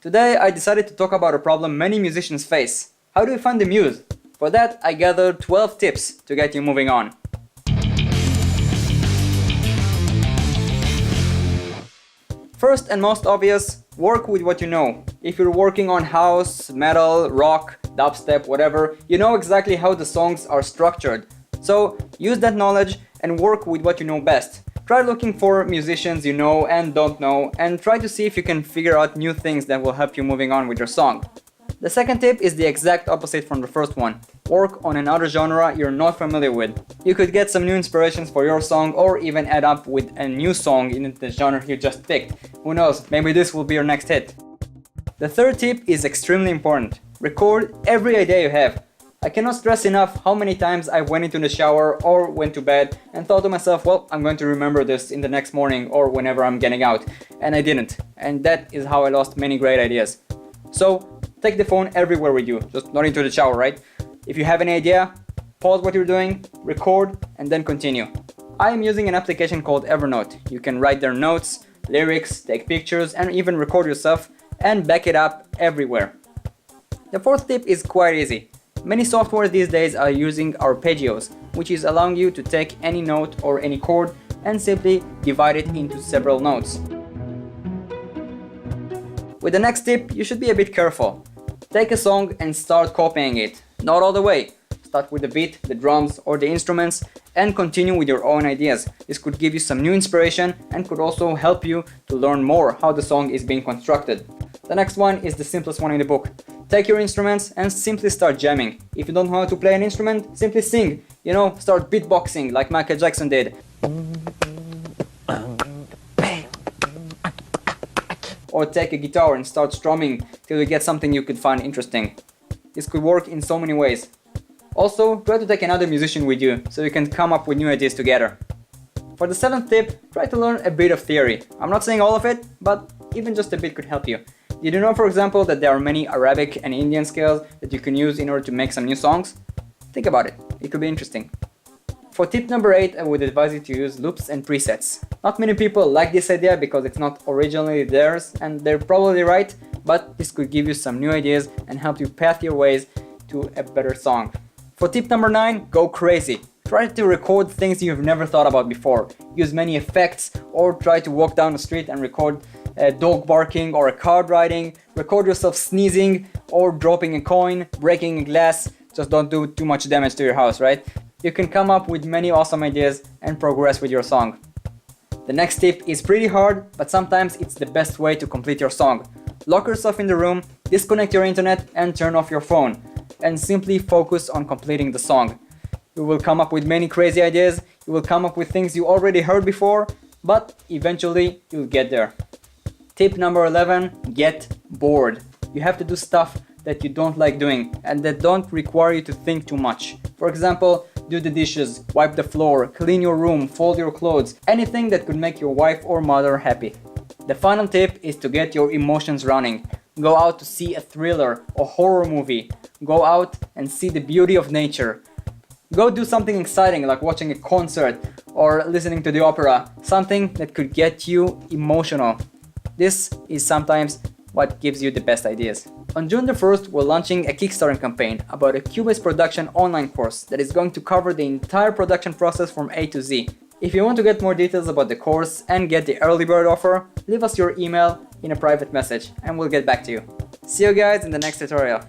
Today I decided to talk about a problem many musicians face. How do you find the muse? For that I gathered 12 tips to get you moving on. First and most obvious, work with what you know. If you're working on house, metal, rock, dubstep, whatever, you know exactly how the songs are structured. So use that knowledge and work with what you know best. Try looking for musicians you know and don't know, and try to see if you can figure out new things that will help you moving on with your song. The second tip is the exact opposite from the first one. Work on another genre you're not familiar with. You could get some new inspirations for your song or even add up with a new song in the genre you just picked. Who knows, maybe this will be your next hit. The third tip is extremely important. Record every idea you have. I cannot stress enough how many times I went into the shower or went to bed and thought to myself, well, I'm going to remember this in the next morning or whenever I'm getting out. And I didn't. And that is how I lost many great ideas. So take the phone everywhere with you, just not into the shower, right? If you have any idea, pause what you're doing, record, and then continue. I am using an application called Evernote. You can write their notes, lyrics, take pictures, and even record yourself and back it up everywhere. The fourth tip is quite easy. Many softwares these days are using arpeggios, which is allowing you to take any note or any chord and simply divide it into several notes. With the next tip, you should be a bit careful. Take a song and start copying it. Not all the way. Start with the beat, the drums or the instruments and continue with your own ideas. This could give you some new inspiration and could also help you to learn more how the song is being constructed. The next one is the simplest one in the book. Take your instruments and simply start jamming. If you don't know how to play an instrument, simply sing. Start beatboxing like Michael Jackson did. Or take a guitar and start strumming till you get something you could find interesting. This could work in so many ways. Also, try to take another musician with you so you can come up with new ideas together. For the seventh tip, try to learn a bit of theory. I'm not saying all of it, but even just a bit could help you. Did you know, for example, that there are many Arabic and Indian scales that you can use in order to make some new songs? Think about it, it could be interesting. For tip number 8, I would advise you to use loops and presets. Not many people like this idea because it's not originally theirs, and they're probably right, but this could give you some new ideas and help you path your ways to a better song. For tip number 9, go crazy. Try to record things you've never thought about before. Use many effects or try to walk down the street and record a dog barking or a car riding. Record yourself sneezing or dropping a coin, breaking a glass. Just don't do too much damage to your house, right? You can come up with many awesome ideas and progress with your song. The next tip is pretty hard, but sometimes it's the best way to complete your song. Lock yourself in the room, disconnect your internet and turn off your phone. And simply focus on completing the song. You will come up with many crazy ideas, you will come up with things you already heard before, but eventually you'll get there. Tip number 11, get bored. You have to do stuff that you don't like doing and that don't require you to think too much. For example, do the dishes, wipe the floor, clean your room, fold your clothes, anything that could make your wife or mother happy. The final tip is to get your emotions running. Go out to see a thriller or horror movie. Go out and see the beauty of nature. Go do something exciting like watching a concert or listening to the opera, something that could get you emotional. This is sometimes what gives you the best ideas. On June the 1st, we're launching a Kickstarter campaign about a Cubase production online course that is going to cover the entire production process from A to Z. If you want to get more details about the course and get the early bird offer, leave us your email in a private message and we'll get back to you. See you guys in the next tutorial.